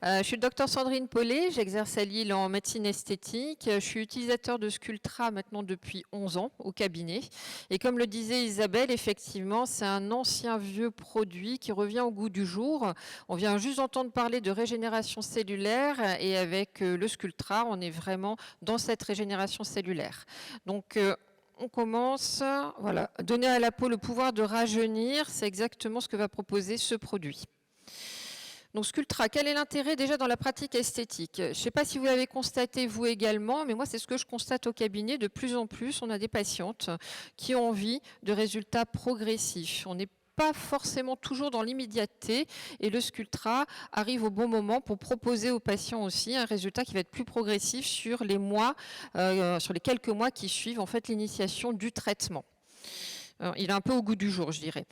Je suis le docteur Sandrine Paulet, j'exerce à Lille en médecine esthétique. Je suis utilisateur de Sculptra maintenant depuis 11 ans au cabinet. Et comme le disait Isabelle, effectivement, c'est un ancien vieux produit qui revient au goût du jour. On vient juste d'entendre parler de régénération cellulaire et avec le Sculptra, on est vraiment dans cette régénération cellulaire. Donc, on commence, voilà, donner à la peau le pouvoir de rajeunir, c'est exactement ce que va proposer ce produit. Donc Sculptra, quel est l'intérêt déjà dans la pratique esthétique? Je ne sais pas si vous l'avez constaté vous également, mais moi c'est ce que je constate au cabinet. De plus en plus, on a des patientes qui ont envie de résultats progressifs. On n'est pas forcément toujours dans l'immédiateté et le Sculptra arrive au bon moment pour proposer aux patients aussi un résultat qui va être plus progressif sur les mois, sur les quelques mois qui suivent en fait l'initiation du traitement. Alors, il est un peu au goût du jour, je dirais.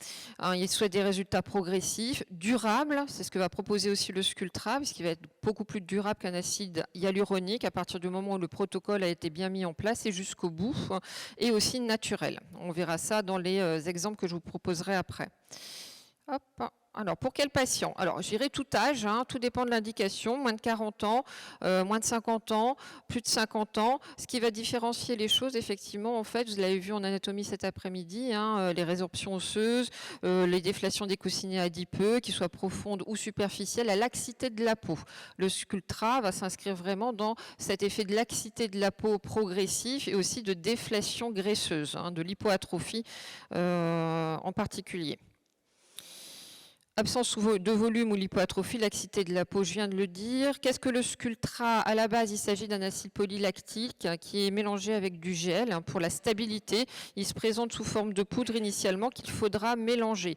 Il souhaite des résultats progressifs, durables, c'est ce que va proposer aussi le Sculptra, puisqu'il va être beaucoup plus durable qu'un acide hyaluronique à partir du moment où le protocole a été bien mis en place et jusqu'au bout, et aussi naturel. On verra ça dans les exemples que je vous proposerai après. Hop. Alors, pour quel patient? Alors, je dirais tout âge, tout dépend de l'indication, moins de 40 ans, moins de 50 ans, plus de 50 ans. Ce qui va différencier les choses, effectivement, en fait, vous l'avez vu en anatomie cet après-midi, les résorptions osseuses, les déflations des coussinets adipeux, qu'ils soient profondes ou superficielles, la laxité de la peau. Le Sculptra va s'inscrire vraiment dans cet effet de laxité de la peau progressif et aussi de déflation graisseuse, de l'hypoatrophie en particulier. Absence de volume ou l'hypoatrophie, laxité de la peau, je viens de le dire. Qu'est-ce que le Sculptra? À la base, il s'agit d'un acide polylactique qui est mélangé avec du gel pour la stabilité. Il se présente sous forme de poudre initialement qu'il faudra mélanger.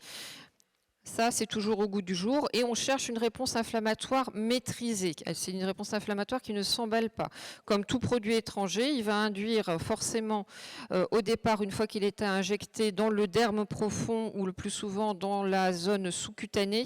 Ça, c'est toujours au goût du jour. Et on cherche une réponse inflammatoire maîtrisée. C'est une réponse inflammatoire qui ne s'emballe pas. Comme tout produit étranger, il va induire forcément, au départ, une fois qu'il est injecté dans le derme profond ou le plus souvent dans la zone sous-cutanée,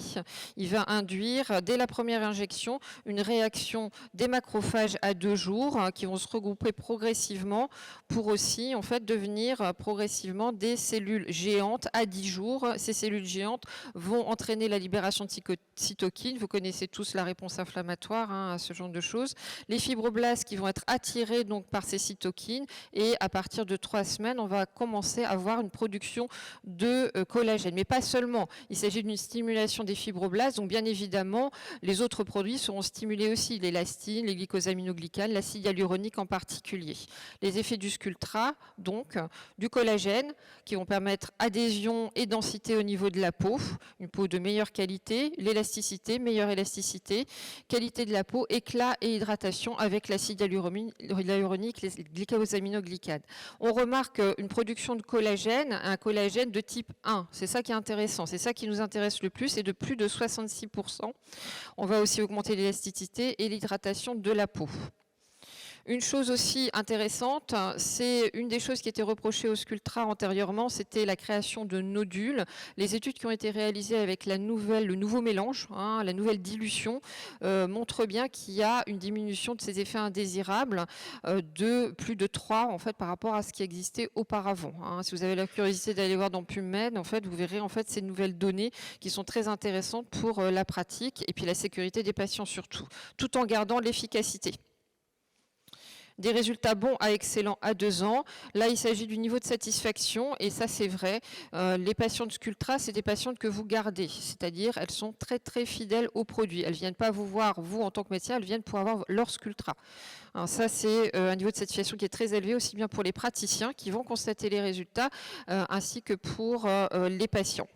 il va induire, dès la première injection, une réaction des macrophages à 2 jours qui vont se regrouper progressivement pour aussi, en fait, devenir progressivement des cellules géantes à 10 jours. Ces cellules géantes vont entraîner la libération de cytokines. Vous connaissez tous la réponse inflammatoire à ce genre de choses. Les fibroblastes qui vont être attirés donc par ces cytokines et à partir de 3 semaines, on va commencer à avoir une production de collagène. Mais pas seulement. Il s'agit d'une stimulation des fibroblastes. Donc bien évidemment, les autres produits seront stimulés aussi. L'élastine, les glycosaminoglycanes, l'acide hyaluronique en particulier. Les effets du Sculptra, donc du collagène qui vont permettre adhésion et densité au niveau de la peau, une peau de meilleure qualité, l'élasticité, meilleure élasticité, qualité de la peau, éclat et hydratation avec l'acide hyaluronique, les glycosaminoglycanes. On remarque une production de collagène, un collagène de type 1. C'est ça qui est intéressant, c'est ça qui nous intéresse le plus, et de plus de 66%. On va aussi augmenter l'élasticité et l'hydratation de la peau. Une chose aussi intéressante, c'est une des choses qui était reprochée au Sculptra antérieurement, c'était la création de nodules. Les études qui ont été réalisées avec le nouveau mélange, la nouvelle dilution, montrent bien qu'il y a une diminution de ces effets indésirables de plus de 3 en fait par rapport à ce qui existait auparavant. Si vous avez la curiosité d'aller voir dans PubMed, en fait, vous verrez en fait ces nouvelles données qui sont très intéressantes pour la pratique et puis la sécurité des patients surtout, tout en gardant l'efficacité. Des résultats bons à excellents à 2 ans. Là, il s'agit du niveau de satisfaction, et ça, c'est vrai. Les patientes Sculptra, c'est des patientes que vous gardez, c'est-à-dire elles sont très, très fidèles au produit. Elles ne viennent pas vous voir, vous, en tant que médecin, elles viennent pour avoir leur Sculptra. Alors ça, c'est un niveau de satisfaction qui est très élevé, aussi bien pour les praticiens qui vont constater les résultats, ainsi que pour les patients.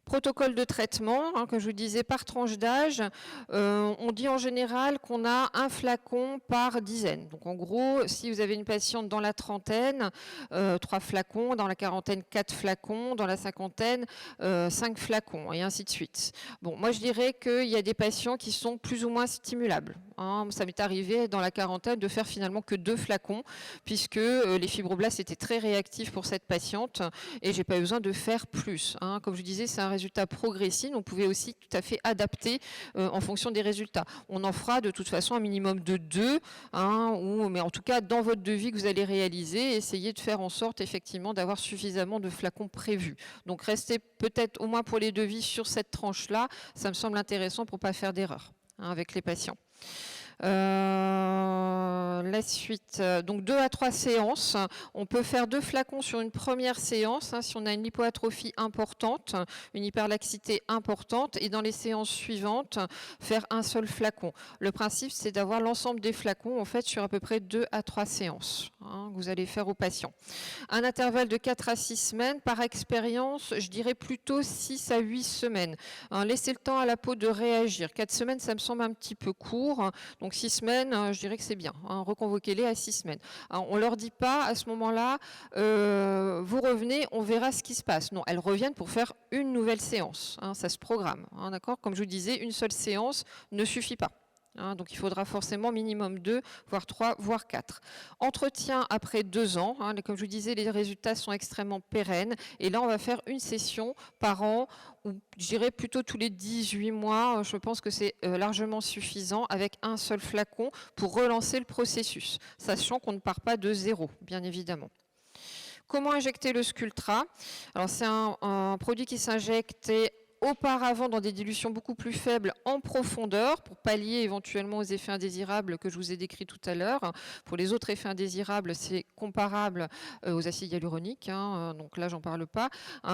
Protocole de traitement, comme je vous disais, par tranche d'âge, on dit en général qu'on a un flacon par dizaine. Donc en gros, si vous avez une patiente dans la trentaine, 3 flacons, dans la quarantaine, 4 flacons, dans la cinquantaine, 5 flacons, et ainsi de suite. Bon, moi je dirais qu'il y a des patients qui sont plus ou moins stimulables. Ça m'est arrivé dans la quarantaine de faire finalement que 2 flacons, puisque les fibroblastes étaient très réactifs pour cette patiente, et j'ai pas eu besoin de faire plus. Comme je disais, c'est un résultat progressif, donc vous pouvez aussi tout à fait adapter en fonction des résultats. On en fera de toute façon un minimum de 2, mais en tout cas dans votre devis que vous allez réaliser, essayez de faire en sorte effectivement d'avoir suffisamment de flacons prévus. Donc restez peut-être au moins pour les devis sur cette tranche-là, ça me semble intéressant pour ne pas faire d'erreur. avec les patients. La suite, donc 2 à 3 séances. On peut faire 2 flacons sur une première séance si on a une lipoatrophie importante, une hyperlaxité importante, et dans les séances suivantes, faire un seul flacon. Le principe, c'est d'avoir l'ensemble des flacons en fait sur à peu près 2 à 3 séances que vous allez faire aux patients. Un intervalle de 4 à 6 semaines. Par expérience, je dirais plutôt 6 à 8 semaines. Laissez le temps à la peau de réagir. 4 semaines, ça me semble un petit peu court. Donc 6 semaines, je dirais que c'est bien. Reconvoquez-les à 6 semaines. On ne leur dit pas à ce moment-là, vous revenez, on verra ce qui se passe. Non, elles reviennent pour faire une nouvelle séance. Ça se programme. D'accord ? Comme je vous disais, une seule séance ne suffit pas. Donc il faudra forcément minimum 2, voire 3, voire 4. Entretien après 2 ans. Comme je vous disais, les résultats sont extrêmement pérennes. Et là, on va faire une session par an, ou je dirais plutôt tous les 18 mois. Je pense que c'est largement suffisant avec un seul flacon pour relancer le processus, sachant qu'on ne part pas de zéro, bien évidemment. Comment injecter le Sculptra ? Alors c'est un produit qui s'injecte auparavant dans des dilutions beaucoup plus faibles en profondeur pour pallier éventuellement aux effets indésirables que je vous ai décrits tout à l'heure. Pour les autres effets indésirables, c'est comparable aux acides hyaluroniques, donc là j'en parle pas,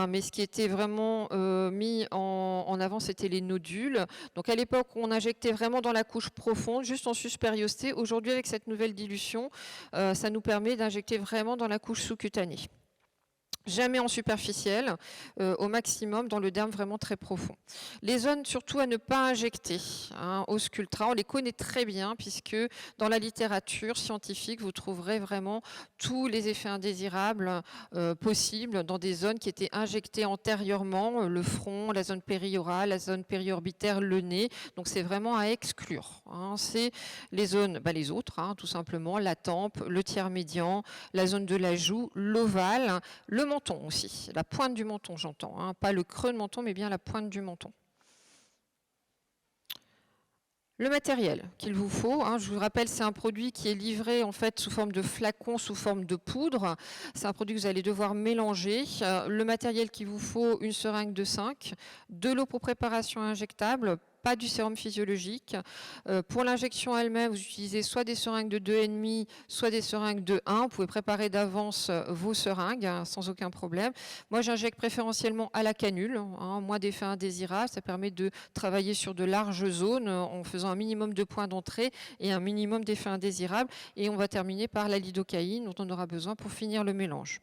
mais ce qui était vraiment mis en avant, c'était les nodules. Donc à l'époque, on injectait vraiment dans la couche profonde, juste en suspériosté. Aujourd'hui, avec cette nouvelle dilution, ça nous permet d'injecter vraiment dans la couche sous-cutanée. Jamais en superficiel, au maximum dans le derme vraiment très profond. Les zones surtout à ne pas injecter au Sculptra, on les connaît très bien puisque dans la littérature scientifique, vous trouverez vraiment tous les effets indésirables possibles dans des zones qui étaient injectées antérieurement, le front, la zone périorale, la zone périorbitaire, le nez. Donc c'est vraiment à exclure. C'est les zones, les autres, tout simplement, la tempe, le tiers médian, la zone de la joue, l'ovale, le menton aussi, la pointe du menton j'entends, pas le creux de menton mais bien la pointe du menton. Le matériel qu'il vous faut, je vous rappelle, c'est un produit qui est livré en fait sous forme de flacon, sous forme de poudre. C'est un produit que vous allez devoir mélanger. Le matériel qu'il vous faut, une seringue de 5, de l'eau pour préparation injectable, pas du sérum physiologique. Pour l'injection elle-même, vous utilisez soit des seringues de 2,5, soit des seringues de 1. Vous pouvez préparer d'avance vos seringues sans aucun problème. Moi, j'injecte préférentiellement à la canule, moins d'effets indésirables. Ça permet de travailler sur de larges zones en faisant un minimum de points d'entrée et un minimum d'effets indésirables. Et on va terminer par la lidocaïne dont on aura besoin pour finir le mélange.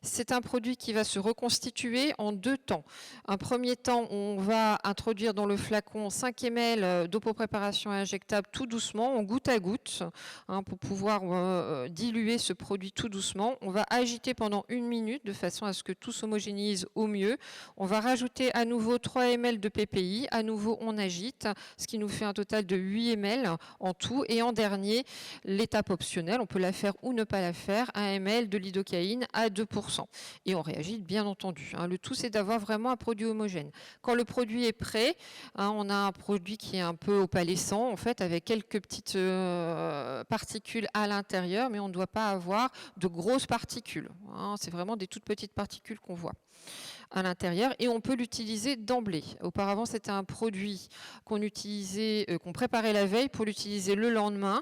C'est un produit qui va se reconstituer en 2 temps. Un premier temps, on va introduire dans le flacon 5 ml d'eau pour préparation injectable tout doucement, en goutte à goutte, pour pouvoir diluer ce produit tout doucement. On va agiter pendant 1 minute de façon à ce que tout s'homogénéise au mieux. On va rajouter à nouveau 3 ml de PPI. À nouveau, on agite, ce qui nous fait un total de 8 ml en tout. Et en dernier, l'étape optionnelle, on peut la faire ou ne pas la faire, 1 ml de lidocaïne à 2%. Et on réagit bien entendu. Le tout, c'est d'avoir vraiment un produit homogène. Quand le produit est prêt, on a un produit qui est un peu opalescent, en fait, avec quelques petites particules à l'intérieur, mais on ne doit pas avoir de grosses particules. C'est vraiment des toutes petites particules qu'on voit à l'intérieur et on peut l'utiliser d'emblée. Auparavant, c'était un produit qu'on utilisait, qu'on préparait la veille pour l'utiliser le lendemain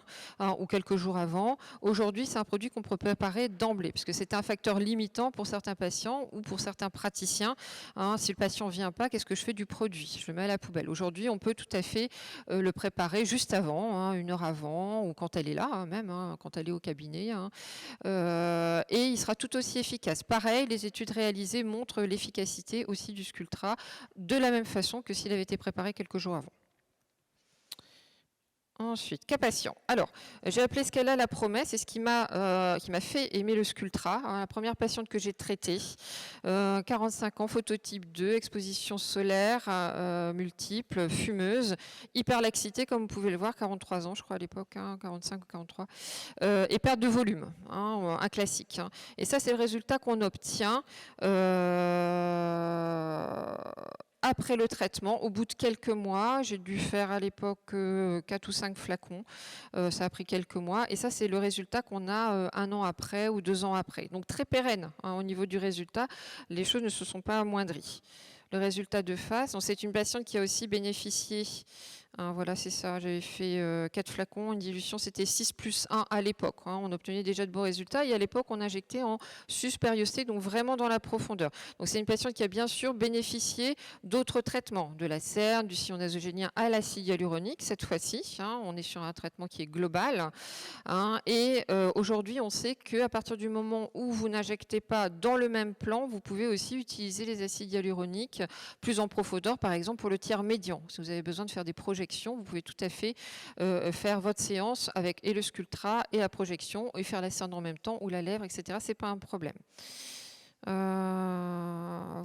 ou quelques jours avant. Aujourd'hui, c'est un produit qu'on peut préparer d'emblée puisque c'est un facteur limitant pour certains patients ou pour certains praticiens. Si le patient ne vient pas, qu'est-ce que je fais du produit ? Je le mets à la poubelle. Aujourd'hui, on peut tout à fait le préparer juste avant, 1 heure avant ou quand elle est là, même quand elle est au cabinet. Et il sera tout aussi efficace. Pareil, les études réalisées montrent l'efficacité aussi du Sculptra de la même façon que s'il avait été préparé quelques jours avant. Ensuite, cas patient. Alors, j'ai appelé ce cas-là la promesse et ce qui m'a fait aimer le Sculptra. La première patiente que j'ai traitée, 45 ans, phototype 2, exposition solaire multiple, fumeuse, hyperlaxité, comme vous pouvez le voir, 43 ans, je crois à l'époque, 45 ou 43, et perte de volume, un classique. Et ça, c'est le résultat qu'on obtient après le traitement, au bout de quelques mois. J'ai dû faire à l'époque 4 ou 5 flacons. Ça a pris quelques mois. Et ça, c'est le résultat qu'on a 1 an après ou 2 ans après. Donc très pérenne au niveau du résultat. Les choses ne se sont pas amoindries. Le résultat de face, c'est une patiente qui a aussi bénéficié Hein, voilà, c'est ça. J'avais fait 4 flacons, une dilution, c'était 6+1 à l'époque. Hein. On obtenait déjà de beaux résultats. Et à l'époque, on injectait en suspériosté, donc vraiment dans la profondeur. Donc c'est une patiente qui a bien sûr bénéficié d'autres traitements, de la cerne, du sillon nasogénien à l'acide hyaluronique cette fois-ci. Hein. On est sur un traitement qui est global. Hein. Et aujourd'hui, on sait qu'à partir du moment où vous n'injectez pas dans le même plan, vous pouvez aussi utiliser les acides hyaluroniques plus en profondeur, par exemple pour le tiers médian. Si vous avez besoin de faire des projections, vous pouvez tout à fait faire votre séance avec et le Sculptra et la projection et faire la cerne en même temps ou la lèvre, etc. C'est pas un problème.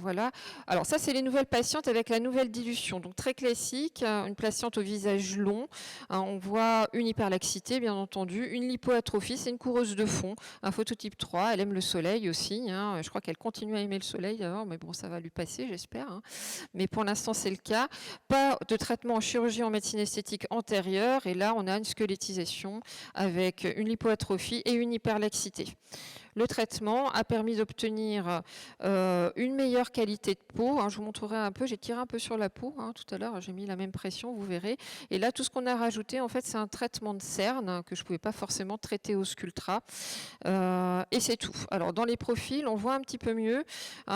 Voilà. Alors ça, c'est les nouvelles patientes avec la nouvelle dilution. Donc très classique, une patiente au visage long. On voit une hyperlaxité, bien entendu, une lipoatrophie, c'est une coureuse de fond, un phototype 3. Elle aime le soleil aussi. Hein. Je crois qu'elle continue à aimer le soleil d'ailleurs, mais bon, ça va lui passer, j'espère. Hein. Mais pour l'instant, c'est le cas. Pas de traitement en chirurgie en médecine esthétique antérieure. Et là, on a une squelettisation avec une lipoatrophie et une hyperlaxité. Le traitement a permis d'obtenir une meilleure qualité de peau. Hein, je vous montrerai un peu, j'ai tiré un peu sur la peau tout à l'heure, j'ai mis la même pression, vous verrez. Et là, tout ce qu'on a rajouté, en fait, c'est un traitement de cerne que je ne pouvais pas forcément traiter au Sculptra. Et c'est tout. Alors, dans les profils, on voit un petit peu mieux.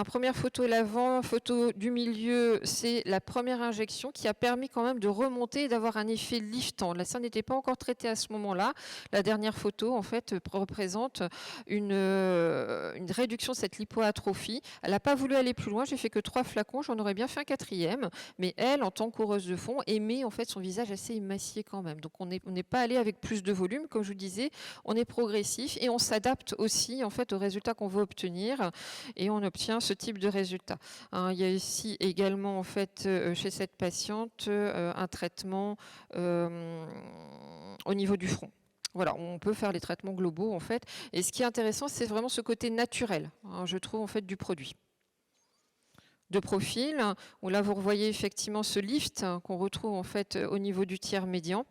Première photo l'avant, photo du milieu, c'est la première injection qui a permis quand même de remonter et d'avoir un effet liftant. La cerne n'était pas encore traitée à ce moment-là. La dernière photo, en fait, représente une réduction de cette lipoatrophie. Elle n'a pas voulu aller plus loin, j'ai fait que 3 flacons, j'en aurais bien fait un 4e, mais elle, en tant que coureuse de fond, aimait en fait son visage assez émacié quand même. Donc on n'est pas allé avec plus de volume, comme je vous disais, on est progressif et on s'adapte aussi en fait aux résultats qu'on veut obtenir et on obtient ce type de résultat. Hein, il y a ici également en fait chez cette patiente un traitement au niveau du front. Voilà, on peut faire les traitements globaux en fait. Et ce qui est intéressant, c'est vraiment ce côté naturel, hein, je trouve en fait du produit. De profil, où là vous revoyez effectivement ce lift qu'on retrouve en fait au niveau du tiers médian.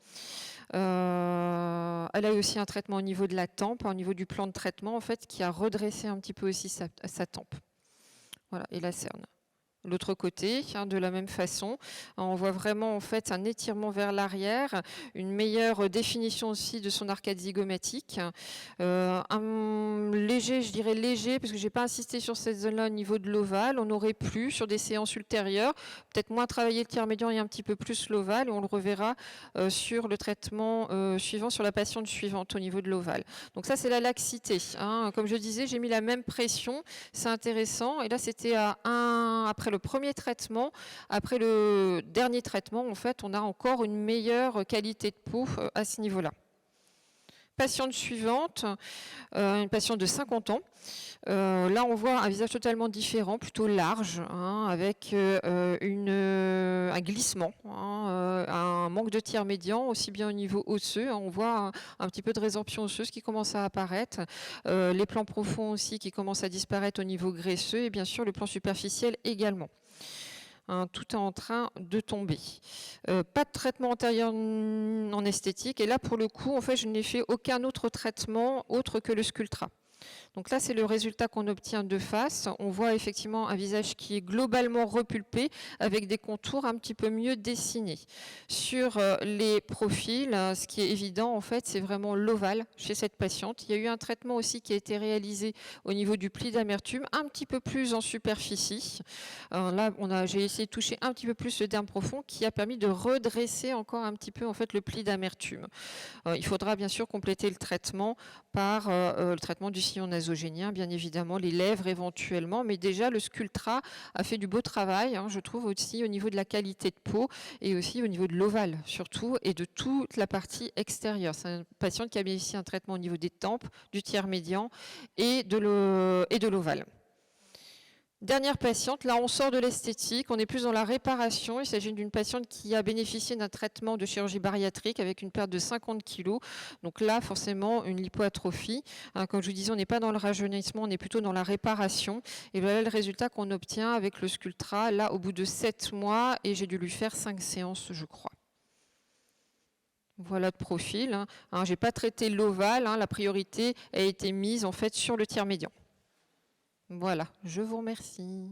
Elle a eu aussi un traitement au niveau de la tempe, au niveau du plan de traitement en fait, qui a redressé un petit peu aussi sa tempe. Voilà, et la cerne. L'autre côté, de la même façon, on voit vraiment en fait un étirement vers l'arrière, une meilleure définition aussi de son arcade zygomatique, un léger, je dirais léger, parce que j'ai pas insisté sur cette zone-là au niveau de l'ovale. On aurait pu sur des séances ultérieures, peut-être moins travailler le tiers médian et un petit peu plus l'ovale, et on le reverra sur le traitement suivant, sur la patiente suivante au niveau de l'ovale. Donc ça, c'est la laxité. Hein. Comme je disais, j'ai mis la même pression, c'est intéressant, et là c'était à 1 après le premier traitement, après le dernier traitement, en fait, on a encore une meilleure qualité de peau à ce niveau-là. Patiente suivante, une patiente de 50 ans. Là, on voit un visage totalement différent, plutôt large, hein, avec un glissement, hein, un manque de tiers médian, aussi bien au niveau osseux. Hein, on voit un petit peu de résorption osseuse qui commence à apparaître, les plans profonds aussi qui commencent à disparaître au niveau graisseux, et bien sûr le plan superficiel également. Hein, tout est en train de tomber. Pas de traitement antérieur en esthétique. Et là, pour le coup, en fait, je n'ai fait aucun autre traitement autre que le Sculptra. Donc là, c'est le résultat qu'on obtient de face. On voit effectivement un visage qui est globalement repulpé avec des contours un petit peu mieux dessinés. Sur les profils, ce qui est évident, en fait, c'est vraiment l'ovale chez cette patiente. Il y a eu un traitement aussi qui a été réalisé au niveau du pli d'amertume, un petit peu plus en superficie. Là, j'ai essayé de toucher un petit peu plus le derme profond qui a permis de redresser encore un petit peu en fait, le pli d'amertume. Il faudra bien sûr compléter le traitement par le traitement du sillon nasogénien, bien évidemment, les lèvres éventuellement, mais déjà le Sculptra a fait du beau travail, hein, je trouve aussi au niveau de la qualité de peau et aussi au niveau de l'ovale surtout et de toute la partie extérieure. C'est un patient qui a bénéficié d'un traitement au niveau des tempes, du tiers médian et de l'ovale. Dernière patiente, là on sort de l'esthétique, on est plus dans la réparation. Il s'agit d'une patiente qui a bénéficié d'un traitement de chirurgie bariatrique avec une perte de 50 kg. Donc là forcément une lipoatrophie. Hein, comme je vous disais, on n'est pas dans le rajeunissement, on est plutôt dans la réparation. Et voilà le résultat qu'on obtient avec le Sculptra, là au bout de 7 mois, et j'ai dû lui faire 5 séances je crois. Voilà de profil. Hein. Je n'ai pas traité l'ovale, la priorité a été mise en fait sur le tiers médian. Voilà, je vous remercie.